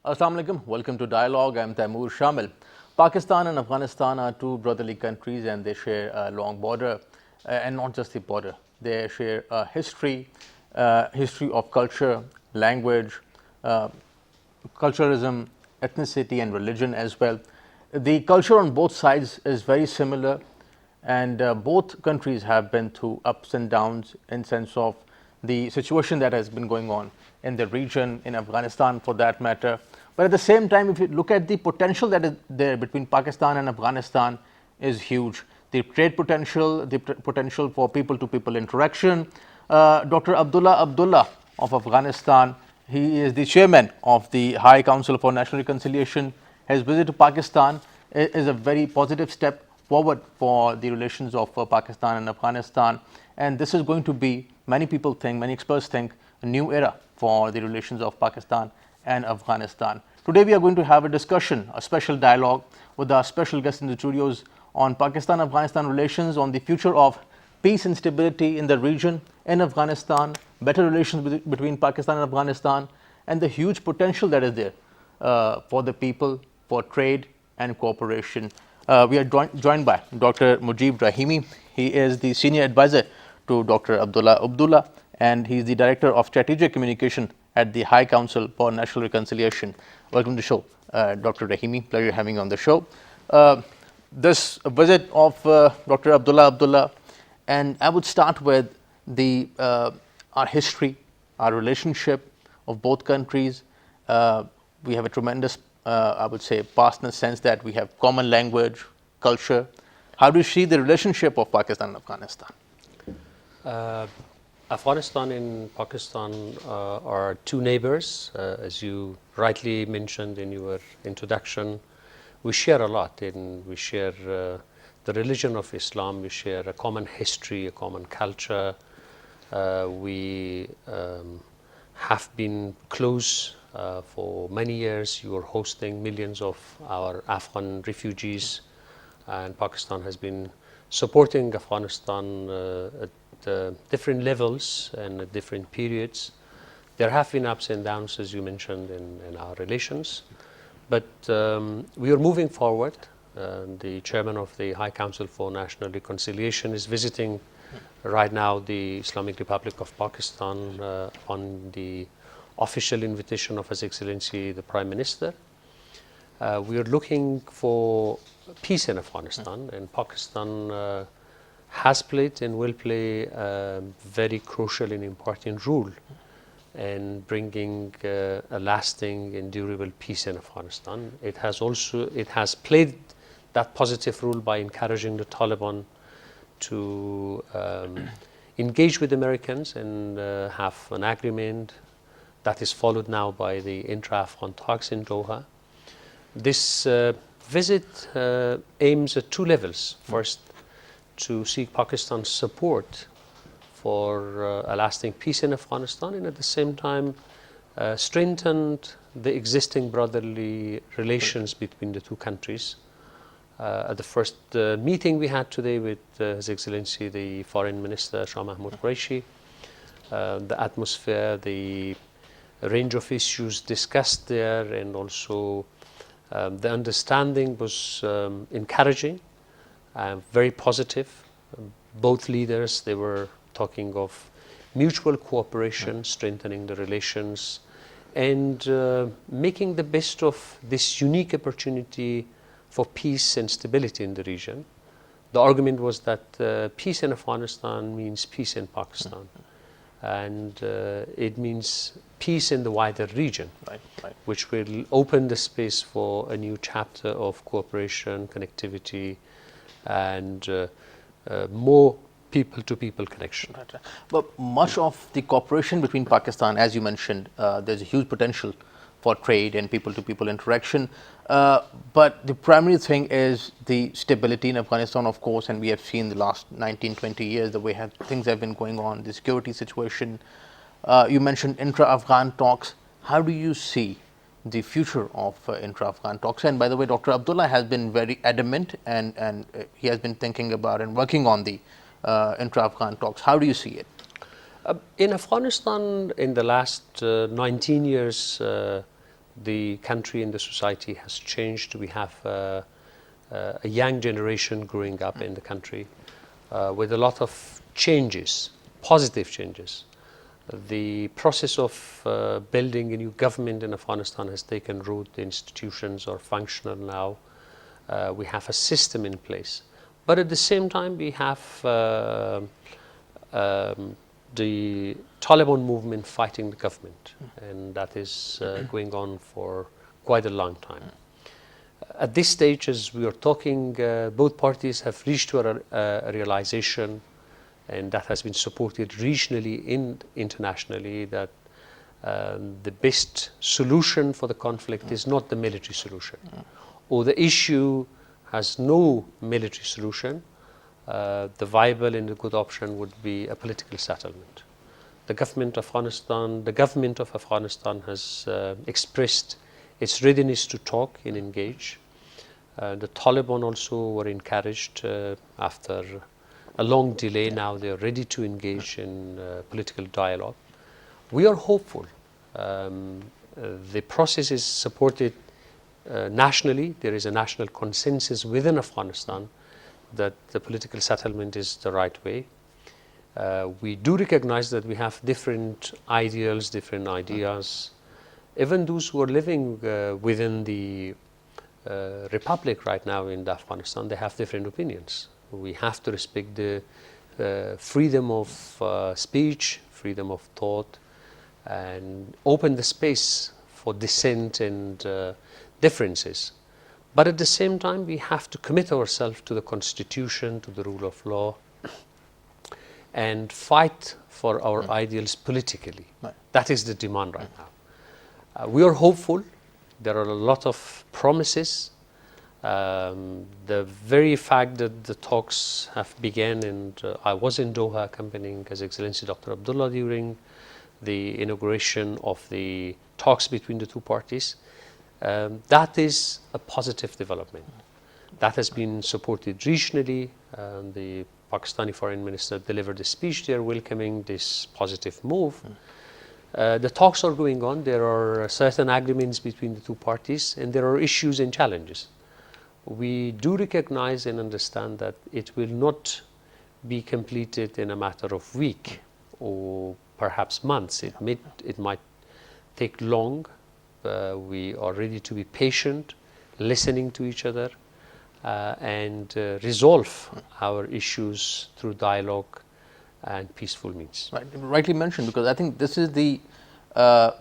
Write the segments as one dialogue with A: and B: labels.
A: Assalamu alaikum. Welcome to Dialogue. I'm Taimur Shamil. Pakistan and Afghanistan are two brotherly countries and they share a long border, and not just the border. They share a history of culture, language, culturalism, ethnicity and religion as well. The culture on both sides is very similar, and both countries have been through ups and downs in sense of the situation that has been going on in the region, in Afghanistan for that matter. But at the same time, if you look at the potential that is there between Pakistan and Afghanistan is huge. The trade potential, the potential for people-to-people interaction. Dr. Abdullah of Afghanistan, he is the chairman of the High Council for National Reconciliation. His visit to Pakistan is a very positive step forward for the relations of Pakistan and Afghanistan. And this is going to be, many people think, many experts think, a new era for the relations of Pakistan and Afghanistan. Today we are going to have a discussion, a special dialogue with our special guest in the studios on Pakistan-Afghanistan relations, on the future of peace and stability in the region, in Afghanistan, better relations between Pakistan and Afghanistan, and the huge potential that is there for the people, for trade and cooperation. We are joined by Dr. Mujib Rahimi. He is the senior advisor to Dr. Abdullah, and he is the director of strategic communication at the High Council for National Reconciliation. Welcome to the show, Dr. Rahimi. Pleasure having you on the show. This visit of Dr. Abdullah, and I would start with our history, our relationship of both countries. We have a tremendous, I would say, past in the sense that we have common language, culture. How do you see the relationship of Pakistan and Afghanistan?
B: Afghanistan and Pakistan are two neighbors. As you rightly mentioned in your introduction, we share a lot. We share the religion of Islam, we share a common history, a common culture. We have been close for many years. You are hosting millions of our Afghan refugees, and Pakistan has been supporting Afghanistan at different levels and at different periods. There have been ups and downs, as you mentioned, in our relations, but we are moving forward. The chairman of the High Council for National Reconciliation is visiting right now the Islamic Republic of Pakistan on the official invitation of His Excellency the Prime Minister. We are looking for peace in Afghanistan, and Pakistan has played and will play a very crucial and important role in bringing a lasting and durable peace in Afghanistan. It has played that positive role by encouraging the Taliban to engage with Americans and have an agreement that is followed now by the Intra-Afghan talks in Doha. This visit aims at two levels. First, to seek Pakistan's support for a lasting peace in Afghanistan, and at the same time strengthened the existing brotherly relations between the two countries. At the first meeting we had today with His Excellency the Foreign Minister Shah Mahmood Qureshi, the atmosphere, the range of issues discussed there, and also the understanding was encouraging, very positive. Both leaders, they were talking of mutual cooperation, strengthening the relations, and making the best of this unique opportunity for peace and stability in the region. The argument was that peace in Afghanistan means peace in Pakistan, and it means peace in the wider region, which will open the space for a new chapter of cooperation, connectivity, and more people-to-people connection.
A: Right. But much of the cooperation between Pakistan, as you mentioned, there's a huge potential for trade and people-to-people interaction. But the primary thing is the stability in Afghanistan, of course, and we have seen the last 19, 20 years the way things have been going on, the security situation. You mentioned intra-Afghan talks. How do you see the future of intra-Afghan talks? And by the way, Dr. Abdullah has been very adamant, and he has been thinking about and working on the intra-Afghan talks. How do you see it?
B: In Afghanistan, in the last 19 years, the country and the society has changed. We have a young generation growing up in the country with a lot of changes, positive changes. The process of building a new government in Afghanistan has taken root. The institutions are functional now. We have a system in place. But at the same time, we have the Taliban movement fighting the government, and that is going on for quite a long time. At this stage, as we are talking, both parties have reached to a realization, and that has been supported regionally and internationally, that the best solution for the conflict is not the military solution, or the issue has no military solution. The viable and the good option would be a political settlement. The government of Afghanistan has expressed its readiness to talk and engage. The Taliban also were encouraged after a long delay. Now they are ready to engage in political dialogue. We are hopeful. The process is supported nationally. There is a national consensus within Afghanistan that the political settlement is the right way. We do recognize that we have different ideals, different ideas. Even those who are living within the republic right now in Afghanistan, they have different opinions. We have to respect the freedom of speech, freedom of thought, and open the space for dissent and differences. But at the same time, we have to commit ourselves to the Constitution, to the rule of law, and fight for our ideals politically.
A: Right.
B: That is the demand right now. We are hopeful. There are a lot of promises. The very fact that the talks have begun, and I was in Doha accompanying His Excellency Dr. Abdullah during the inauguration of the talks between the two parties, that is a positive development. That has been supported regionally. The Pakistani Foreign Minister delivered a speech there welcoming this positive move. The talks are going on. There are certain agreements between the two parties, and there are issues and challenges. We do recognize and understand that it will not be completed in a matter of weeks or perhaps months. It might take long. We are ready to be patient, listening to each other, and resolve our issues through dialogue and peaceful means.
A: Right, rightly mentioned, because I think this is the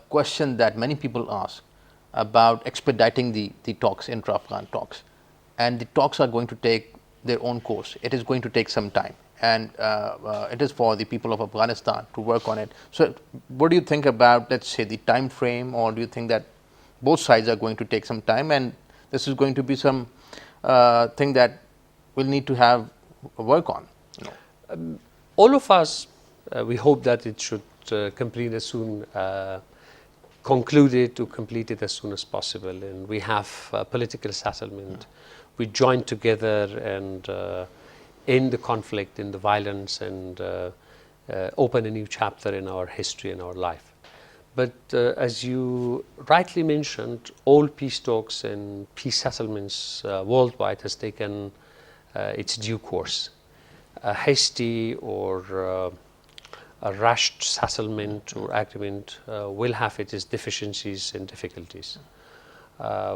A: question that many people ask about expediting the talks, intra-Afghan talks, and the talks are going to take their own course. It is going to take some time, and it is for the people of Afghanistan to work on it. So what do you think about, let's say, the time frame, or do you think that both sides are going to take some time, and this is going to be some thing that we'll need to have work on? You know?
B: All of us, we hope that it should complete as soon, concluded to complete it as soon as possible, and we have a political settlement. We join together and end the conflict, end the violence, and open a new chapter in our history and our life. But as you rightly mentioned, all peace talks and peace settlements worldwide has taken its due course. A hasty or a rushed settlement or agreement will have its deficiencies and difficulties.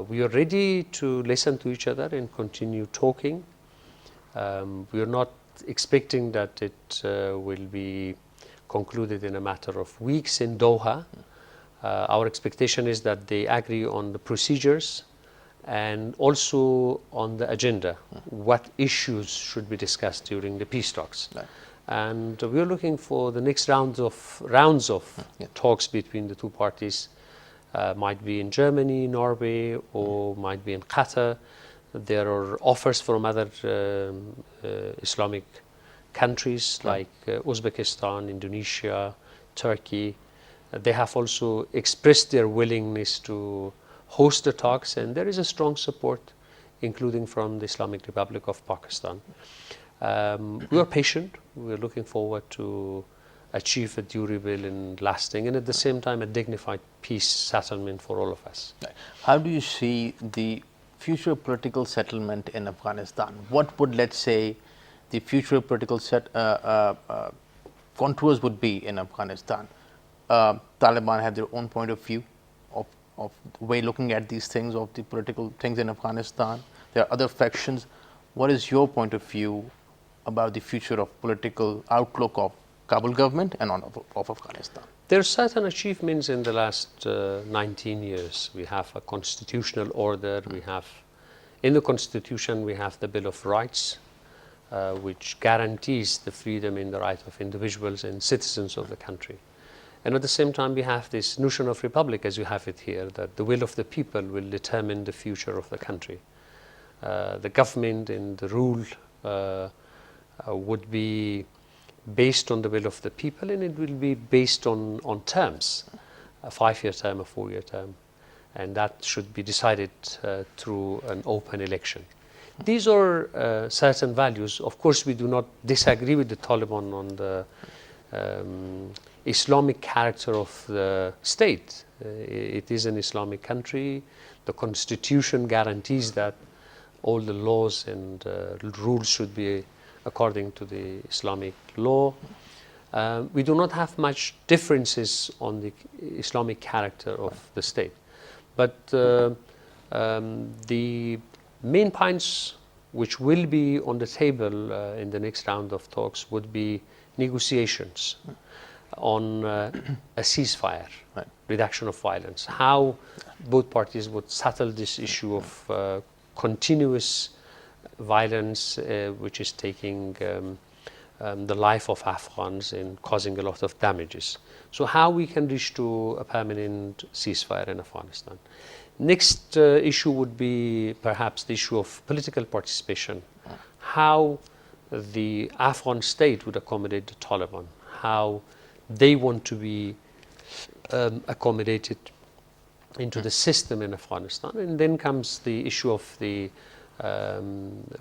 B: We are ready to listen to each other and continue talking. We are not expecting that it will be concluded in a matter of weeks in Doha. Our expectation is that they agree on the procedures and also on the agenda, what issues should be discussed during the peace talks.
A: Right.
B: And we are looking for the next rounds of talks between the two parties. Might be in Germany, Norway, or might be in Qatar. There are offers from other Islamic countries like Uzbekistan, Indonesia, Turkey. They have also expressed their willingness to host the talks, and there is a strong support, including from the Islamic Republic of Pakistan. We are patient. We are looking forward to achieve a durable and lasting, and at the same time a dignified peace settlement for all of us.
A: Right. How do you see the future political settlement in Afghanistan? What would, let's say, the future political contours would be in Afghanistan? Taliban have their own point of view of the way looking at these things, of the political things in Afghanistan. There are other factions. What is your point of view about the future of political outlook of Kabul government and of Afghanistan?
B: There are certain achievements in the last 19 years. We have a constitutional order. We have, in the constitution, we have the Bill of Rights, which guarantees the freedom and the right of individuals and citizens of the country. And at the same time, we have this notion of republic, as you have it here, that the will of the people will determine the future of the country. The government and the rule would be based on the will of the people, and it will be based on terms, a 5-year term, a 4-year term, and that should be decided through an open election. These are certain values. Of course, we do not disagree with the Taliban on the Islamic character of the state. It is an Islamic country. The constitution guarantees that all the laws and rules should be according to the Islamic law. We do not have much differences on the Islamic character of the state. But the main points which will be on the table in the next round of talks would be negotiations on a ceasefire,
A: right,
B: reduction of violence, how both parties would settle this issue of continuous violence which is taking the life of Afghans and causing a lot of damages. So how we can reach to a permanent ceasefire in Afghanistan. Next issue would be perhaps the issue of political participation, how the Afghan state would accommodate the Taliban, how they want to be accommodated into the system in Afghanistan. And then comes the issue of the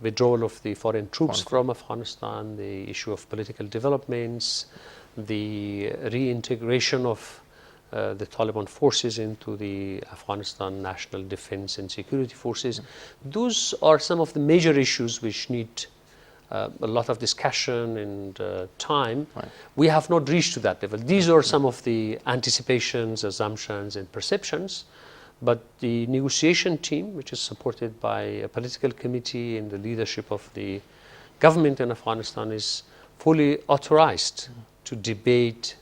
B: withdrawal of the foreign troops from Afghanistan, the issue of political developments, the reintegration of the Taliban forces into the Afghanistan National Defense and Security Forces. Those are some of the major issues which need a lot of discussion and time.
A: Right.
B: We have not reached to that level. These are some of the anticipations, assumptions, and perceptions. But the negotiation team, which is supported by a political committee and the leadership of the government in Afghanistan, is fully authorized to debate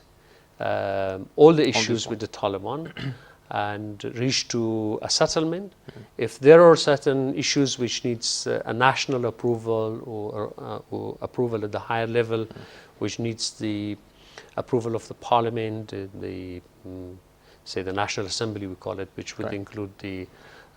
B: all the issues with the Taliban and reach to a settlement. If there are certain issues which needs a national approval or approval at the higher level, which needs the approval of the parliament, say the National Assembly we call it, which would include the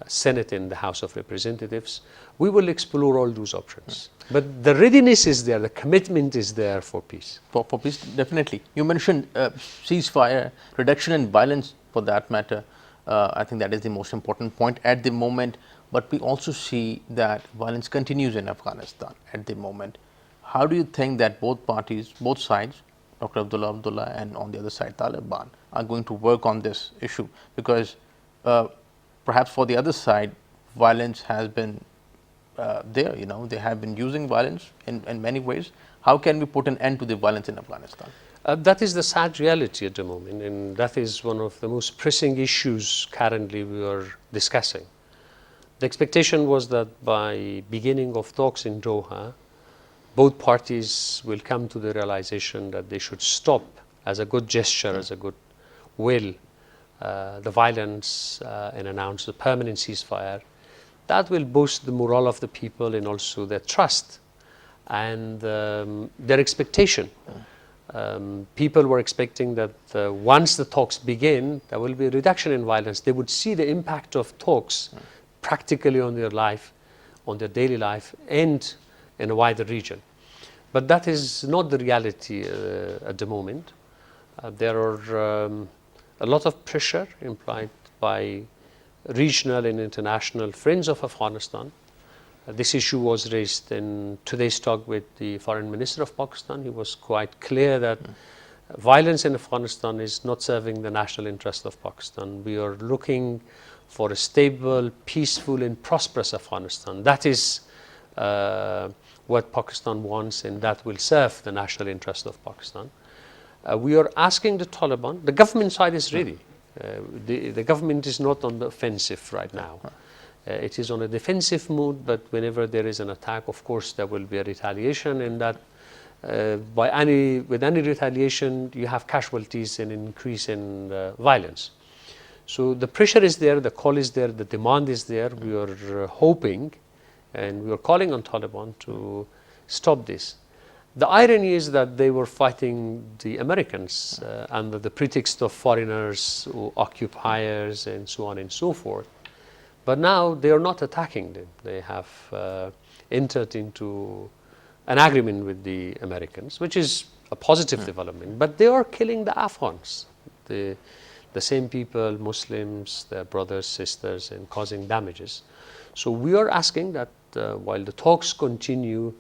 B: Senate and the House of Representatives, we will explore all those options. But the readiness is there, the commitment is there for peace.
A: For peace, definitely. You mentioned ceasefire, reduction in violence for that matter. I think that is the most important point at the moment. But we also see that violence continues in Afghanistan at the moment. How do you think that both parties, both sides, Dr. Abdullah and on the other side Taliban, are going to work on this issue? Because perhaps for the other side, violence has been there, they have been using violence in many ways. How can we put an end to the violence in Afghanistan?
B: That is the sad reality at the moment, and that is one of the most pressing issues currently we are discussing. The expectation was that by beginning of talks in Doha, both parties will come to the realization that they should stop, as a good gesture, as a good will, the violence and announce a permanent ceasefire. That will boost the morale of the people and also their trust and their expectation. People were expecting that once the talks begin, there will be a reduction in violence. They would see the impact of talks practically on their life, on their daily life, and in a wider region. But that is not the reality at the moment. There are a lot of pressure implied by regional and international friends of Afghanistan. This issue was raised in today's talk with the Foreign Minister of Pakistan. He was quite clear that violence in Afghanistan is not serving the national interest of Pakistan. We are looking for a stable, peaceful and prosperous Afghanistan. That is what Pakistan wants, and that will serve the national interest of Pakistan. We are asking the Taliban, the government side is ready. The government is not on the offensive right now. It is on a defensive mood, but whenever there is an attack, of course, there will be a retaliation, and that with any retaliation, you have casualties and increase in violence. So the pressure is there, the call is there, the demand is there. We are hoping, and we are calling on Taliban to stop this. The irony is that they were fighting the Americans under the pretext of foreigners, or occupiers, and so on and so forth. But now they are not attacking them. They have entered into an agreement with the Americans, which is a positive development. But they are killing the Afghans, the same people, Muslims, their brothers, sisters, and causing damages. So we are asking that while the talks continue,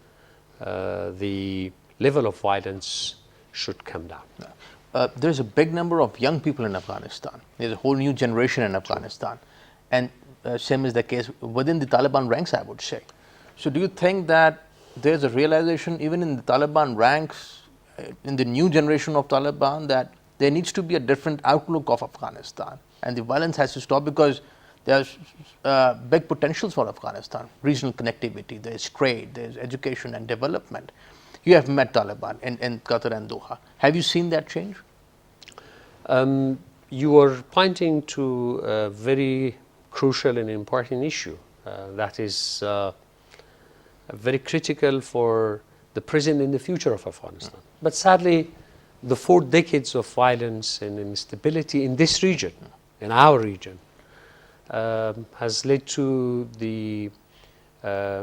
B: the level of violence should come down.
A: There's a big number of young people in Afghanistan. There's a whole new generation in Afghanistan. And same is the case within the Taliban ranks, I would say. So do you think that there's a realization even in the Taliban ranks, in the new generation of Taliban, that there needs to be a different outlook of Afghanistan and the violence has to stop, because there's big potentials for Afghanistan, regional connectivity, there's trade, there's education and development. You have met Taliban in Qatar and Doha. Have you seen that change?
B: You are pointing to a very crucial and important issue that is very critical for the present and the future of Afghanistan. But sadly, the 4 decades of violence and instability in this region, in our region, has led to the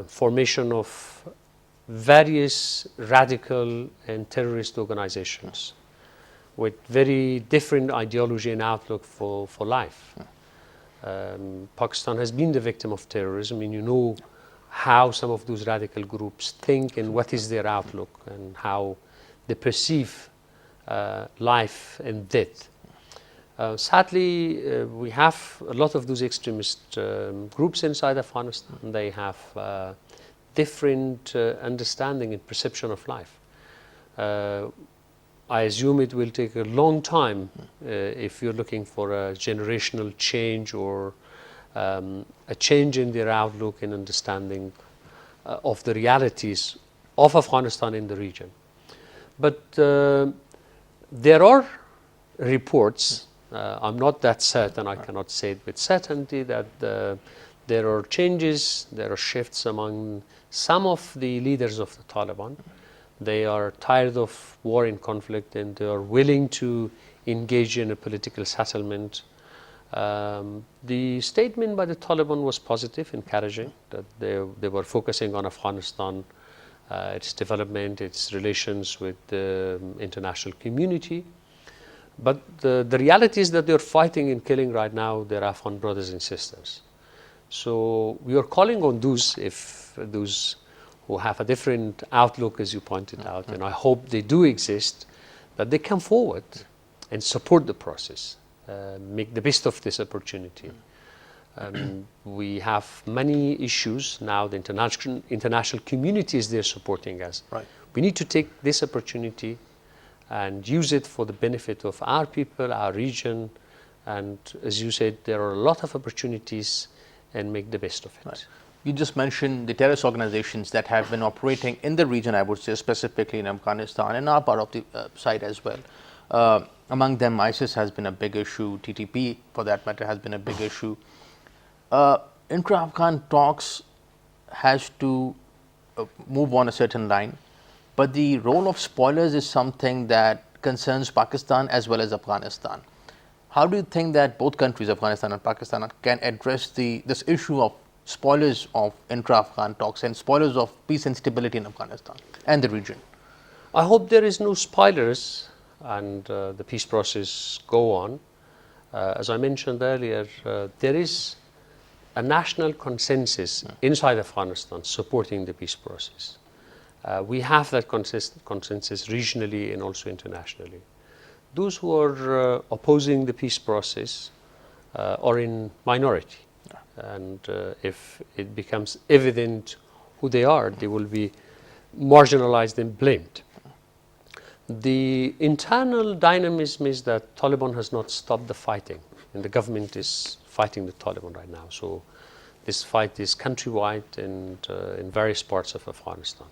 B: formation of various radical and terrorist organizations with very different ideology and outlook for life. Pakistan has been the victim of terrorism, and you know how some of those radical groups think and what is their outlook and how they perceive life and death. Sadly, we have a lot of those extremist groups inside Afghanistan. They have different understanding and perception of life. I assume it will take a long time if you're looking for a generational change or a change in their outlook and understanding of the realities of Afghanistan in the region. But there are reports, I'm not that certain, I cannot say it with certainty, that there are changes, there are shifts among some of the leaders of the Taliban. They are tired of war and conflict, and they are willing to engage in a political settlement. The statement by the Taliban was positive, encouraging, that they were focusing on Afghanistan, its development, its relations with the international community. But the reality is that they are fighting and killing right now their Afghan brothers and sisters. So we are calling on those who have a different outlook, as you pointed out, and I hope they do exist, that they come forward and support the process, make the best of this opportunity. We have many issues now. The international community is there supporting us.
A: Right.
B: We need to take this opportunity and use it for the benefit of our people, our region, and as you said, there are a lot of opportunities, and make the best of it.
A: Right. You just mentioned the terrorist organizations that have been operating in the region, I would say, specifically in Afghanistan and our part of the side as well. Among them, ISIS has been a big issue. TTP, for that matter, has been a big issue. Intra-Afghan talks has to move on a certain line, but the role of spoilers is something that concerns Pakistan as well as Afghanistan. How do you think that both countries, Afghanistan and Pakistan, can address this issue of spoilers of intra-Afghan talks and spoilers of peace and stability in Afghanistan and the region?
B: I hope there is no spoilers and the peace process go on. As I mentioned earlier, there is a national consensus inside Afghanistan supporting the peace process. We have that consensus regionally and also internationally. those who are opposing the peace process are in minority. And if it becomes evident who they are, they will be marginalized and blamed. The internal dynamism is that Taliban has not stopped the fighting, and the government is fighting the Taliban right now. So this fight is countrywide and in various parts of Afghanistan.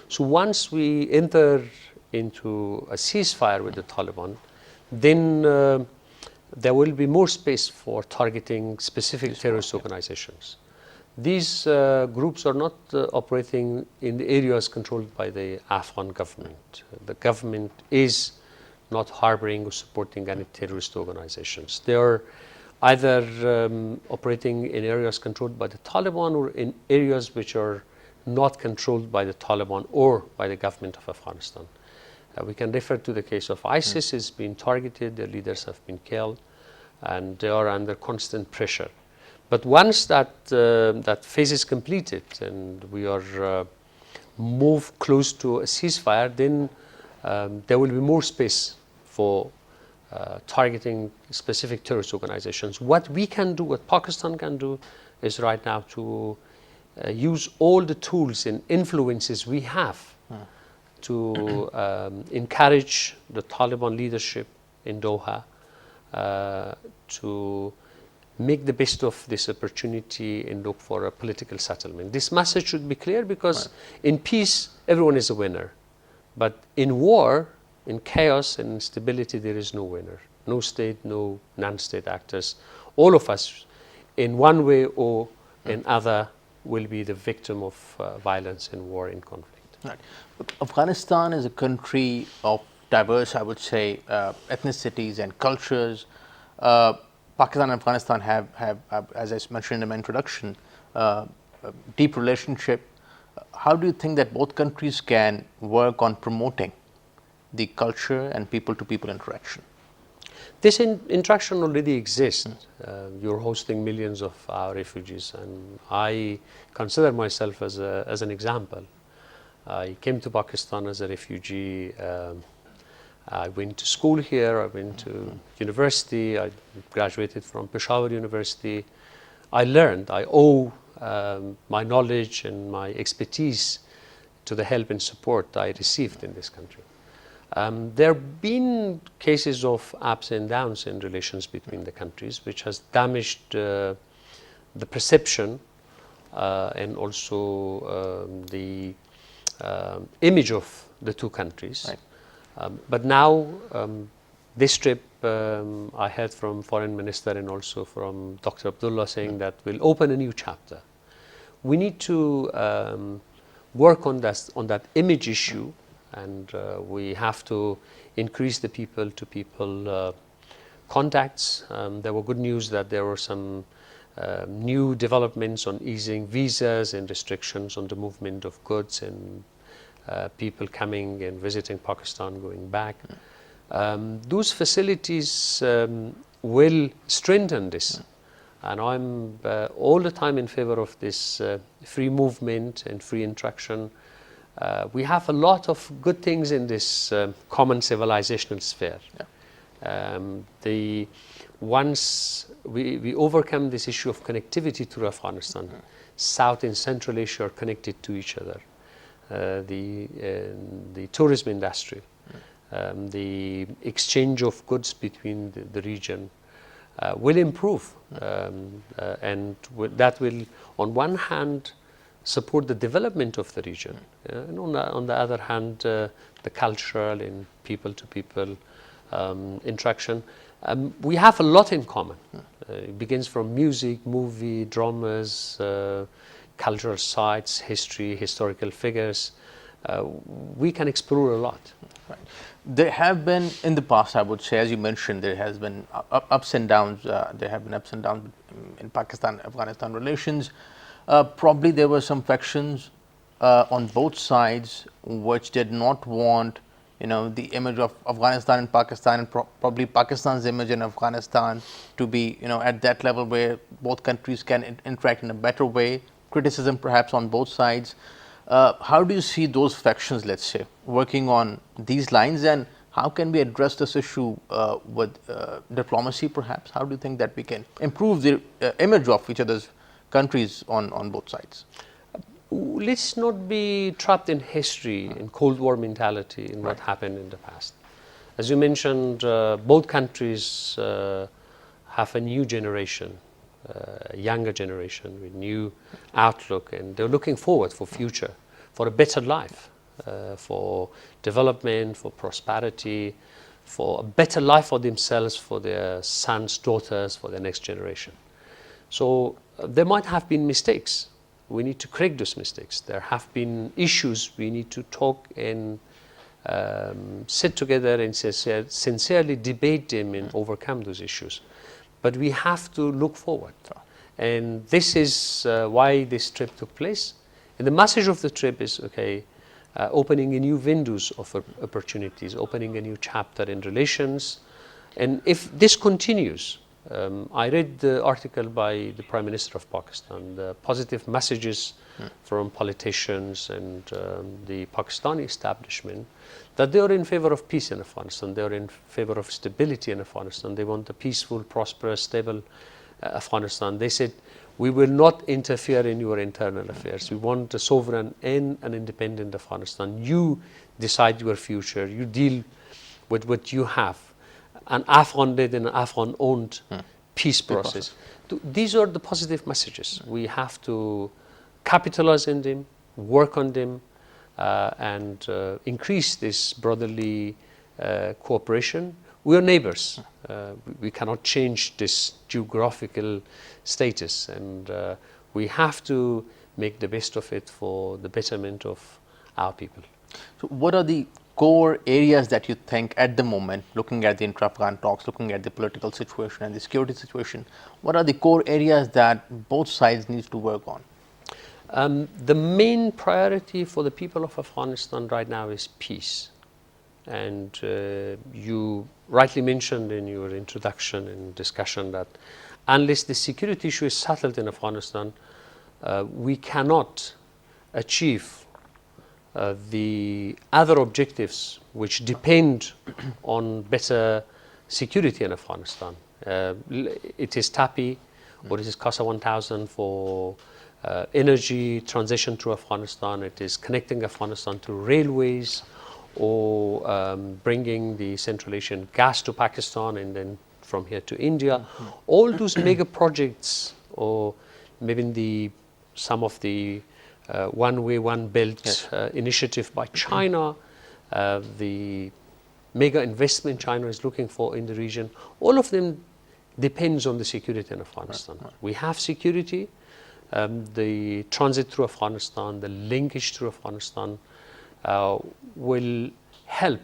B: So once we enter into a ceasefire with the Taliban, then there will be more space for targeting specific terrorist organizations. These groups are not operating in the areas controlled by the Afghan government. The government is not harboring or supporting any terrorist organizations. They are either operating in areas controlled by the Taliban or in areas which are not controlled by the Taliban or by the government of Afghanistan. We can refer to the case of ISIS is being targeted, their leaders have been killed, and they are under constant pressure. But once that phase is completed and we are moved close to a ceasefire, then there will be more space for targeting specific terrorist organizations. What we can do, what Pakistan can do, is right now to use all the tools and influences we have to encourage the Taliban leadership in Doha to make the best of this opportunity and look for a political settlement. This message should be clear because in peace, everyone is a winner. But in war, in chaos and instability, there is no winner. No state, no non-state actors. All of us, in one way or another, will be the victim of violence and war and conflict.
A: Right. Afghanistan is a country of diverse, I would say, ethnicities and cultures. Pakistan and Afghanistan have, as I mentioned in my introduction, a deep relationship. How do you think that both countries can work on promoting the culture and people-to-people interaction?
B: This interaction already exists. You're hosting millions of our refugees, and I consider myself as an example. I came to Pakistan as a refugee. I went to school here, I went to university, I graduated from Peshawar University. I learned, I owe my knowledge and my expertise to the help and support I received in this country. There have been cases of ups and downs in relations between the countries, which has damaged the perception and also the image of the two countries. Right. But now, this trip, I heard from Foreign Minister and also from Dr. Abdullah saying that we'll open a new chapter. We need to work on that image issue, and we have to increase the people-to-people contacts. There were good news that there were some new developments on easing visas and restrictions on the movement of goods and people coming and visiting Pakistan, going back. Those facilities will strengthen this. And I'm all the time in favor of this free movement and free interaction. We have a lot of good things in this common civilizational sphere. Yeah. Once we overcome this issue of connectivity through Afghanistan, South and Central Asia are connected to each other. The tourism industry, the exchange of goods between the region will improve, and that will, on one hand, support the development of the region, and on the other hand, the cultural and people-to-people interaction. We have a lot in common. It begins from music, movie, dramas, cultural sites, history, historical figures. We can explore a lot.
A: Right. There have been, in the past, I would say, as you mentioned, there has been ups and downs. There have been ups and downs in Pakistan-Afghanistan relations. Probably there were some factions on both sides which did not want, the image of Afghanistan and Pakistan, and probably Pakistan's image in Afghanistan to be, at that level where both countries can interact in a better way. Criticism perhaps on both sides. How do you see those factions, let's say, working on these lines, and How can we address this issue with diplomacy perhaps? How do you think that we can improve the image of each other's countries on both sides?
B: Let's not be trapped in history, in Cold War mentality, in what happened in the past. As you mentioned, both countries have a new generation, a younger generation with new outlook, and they're looking forward for future, for a better life, for development, for prosperity, for a better life for themselves, for their sons, daughters, for the next generation. So there might have been mistakes. We need to correct those mistakes. There have been issues. We need to talk and sit together and sincerely debate them and overcome those issues. But we have to look forward. And this is why this trip took place. And the message of the trip is, okay, opening a new windows of opportunities, opening a new chapter in relations. And if this continues, I read the article by the Prime Minister of Pakistan, the positive messages from politicians and the Pakistani establishment, that they are in favor of peace in Afghanistan, they are in favor of stability in Afghanistan, they want a peaceful, prosperous, stable Afghanistan. They said, we will not interfere in your internal affairs. We want a sovereign and an independent Afghanistan. You decide your future. You deal with what you have. An Afghan-led and an Afghan-owned peace process. These are the positive messages. We have to capitalize on them, work on them, and increase this brotherly cooperation. We are neighbors. We cannot change this geographical status, and we have to make the best of it for the betterment of our people.
A: So what are the core areas that you think at the moment, looking at the intra-Afghan talks, looking at the political situation and the security situation, what are the core areas that both sides need to work on?
B: The main priority for the people of Afghanistan right now is peace. And you rightly mentioned in your introduction and discussion that unless the security issue is settled in Afghanistan, we cannot achieve the other objectives which depend on better security in Afghanistan. It is TAPI or it is CASA 1000 for energy transition to Afghanistan. It is connecting Afghanistan to railways, or bringing the Central Asian gas to Pakistan and then from here to India. All those mega projects, or maybe some of the One Way, One Belt initiative by China, the mega investment China is looking for in the region, all of them depends on the security in Afghanistan. We have security, the transit through Afghanistan, the linkage through Afghanistan will help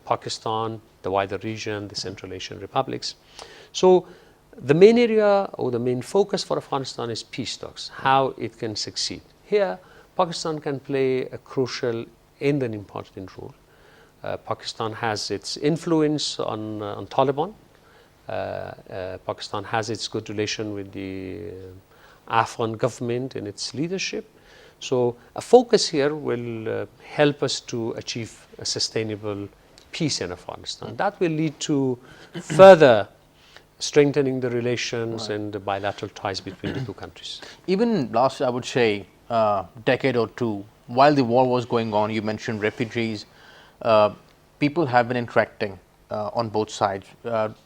B: Pakistan, the wider region, the Central Asian republics. So the main area or the main focus for Afghanistan is peace talks, how it can succeed. Here, Pakistan can play a crucial and an important role. Pakistan has its influence on Taliban. Pakistan has its good relation with the Afghan government and its leadership. So a focus here will help us to achieve a sustainable peace in Afghanistan. That will lead to further strengthening the relations and the bilateral ties between the two countries.
A: Even last, I would say, decade or two, while the war was going on, you mentioned refugees, people have been interacting on both sides,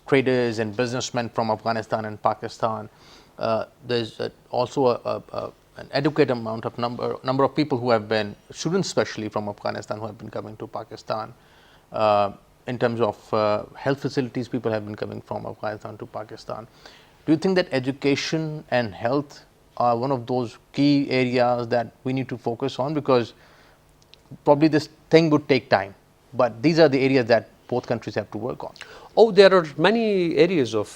A: traders and businessmen from Afghanistan and Pakistan. There's also an adequate amount of number of people who have been, students especially from Afghanistan, who have been coming to Pakistan. In terms of health facilities, people have been coming from Afghanistan to Pakistan. Do you think that education and health are one of those key areas that we need to focus on? Because probably this thing would take time, but these are the areas that both countries have to work on.
B: Oh, there are many areas of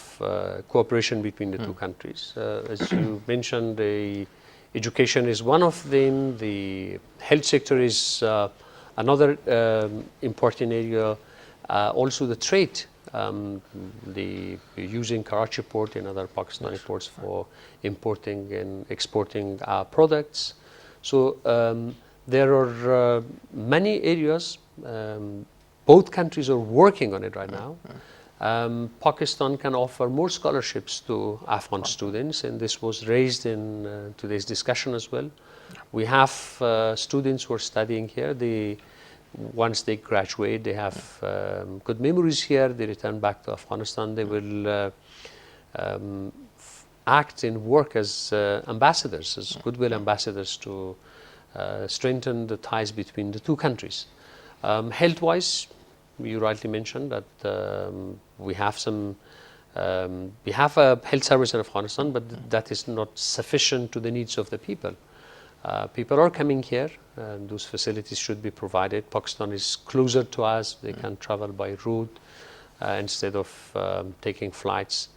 B: cooperation between the two countries. As you mentioned, the education is one of them. The health sector is another important area. Also the trade, using Karachi port and other Pakistani ports for importing and exporting our products. So there are many areas both countries are working on it right now. Pakistan can offer more scholarships to Afghan students, and this was raised in today's discussion as well. We have students who are studying here. Once they graduate, they have good memories here. They return back to Afghanistan. They will act and work as ambassadors, as goodwill ambassadors to strengthen the ties between the two countries. Health-wise, you rightly mentioned that we have a health service in Afghanistan, but that is not sufficient to the needs of the people. People are coming here, and those facilities should be provided. Pakistan is closer to us. They can travel by road instead of taking flights.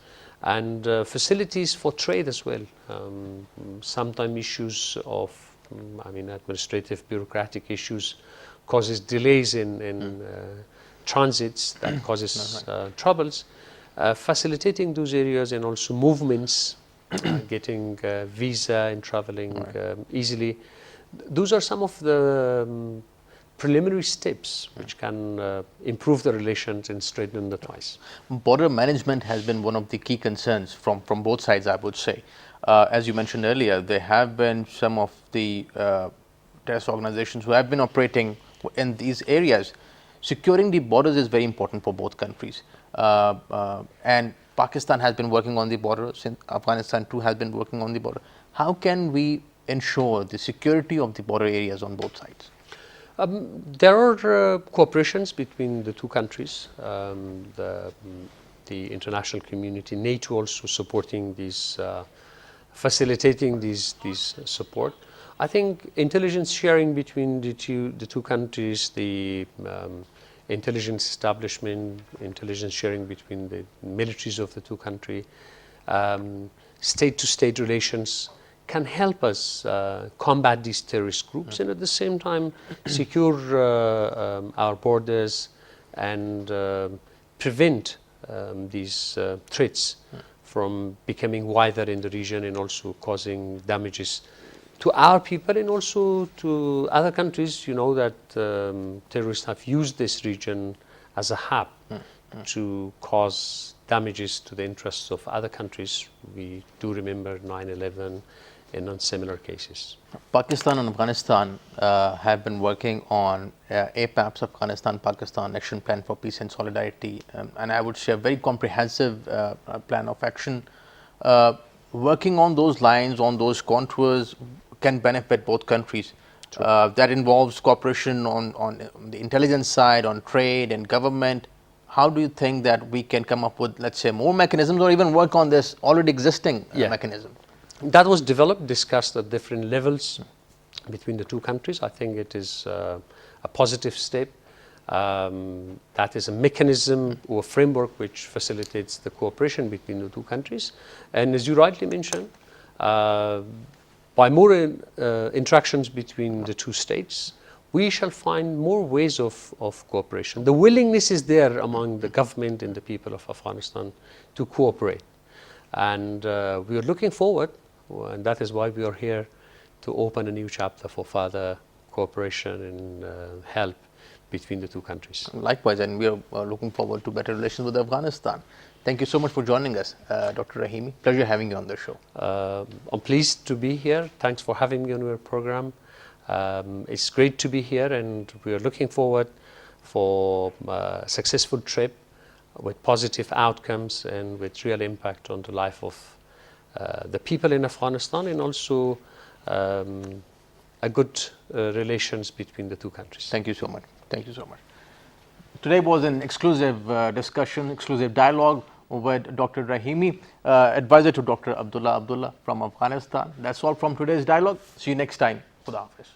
B: And facilities for trade as well. Sometimes issues of, administrative, bureaucratic issues causes delays in transits that causes troubles. Facilitating those areas and also movements, getting visa and traveling easily. Those are some of the preliminary steps which can improve the relations and strengthen the ties.
A: Border management has been one of the key concerns from both sides, I would say. As you mentioned earlier, there have been some of the terrorist organizations who have been operating in these areas. Securing the borders is very important for both countries. And Pakistan has been working on the border, since Afghanistan too has been working on the border. How can we ensure the security of the border areas on both sides?
B: There are cooperations between the two countries. The international community, NATO also supporting these, facilitating these support. I think intelligence sharing between the two countries, the intelligence establishment, intelligence sharing between the militaries of the two countries, state-to-state relations can help us combat these terrorist groups and at the same time secure our borders and prevent these threats from becoming wider in the region and also causing damages to our people and also to other countries. You know that terrorists have used this region as a hub to cause damages to the interests of other countries. We do remember 9/11 and on similar cases.
A: Pakistan and Afghanistan have been working on APAP's Afghanistan-Pakistan Action Plan for Peace and Solidarity, and I would say a very comprehensive plan of action. Working on those lines, on those contours, can benefit both countries. That involves cooperation on the intelligence side, on trade and government. How do you think that we can come up with, let's say, more mechanisms or even work on this already existing mechanism?
B: That was developed, discussed at different levels between the two countries. I think it is a positive step. That is a mechanism or framework which facilitates the cooperation between the two countries. And as you rightly mentioned, by more interactions between the two states, we shall find more ways of cooperation. The willingness is there among the government and the people of Afghanistan to cooperate. And we are looking forward, and that is why we are here, to open a new chapter for further cooperation and help between the two countries.
A: Likewise, and we are looking forward to better relations with Afghanistan. Thank you so much for joining us, Dr. Rahimi. Pleasure having you on the show.
B: I'm pleased to be here. Thanks for having me on your program. It's great to be here, and we are looking forward for a successful trip with positive outcomes and with real impact on the life of the people in Afghanistan, and also a good relations between the two countries.
A: Thank you so much. Thank you so much. Today was an exclusive discussion, exclusive dialogue with Dr. Rahimi, advisor to Dr. Abdullah from Afghanistan. That's all from today's dialogue. See you next time. Khuda Hafiz.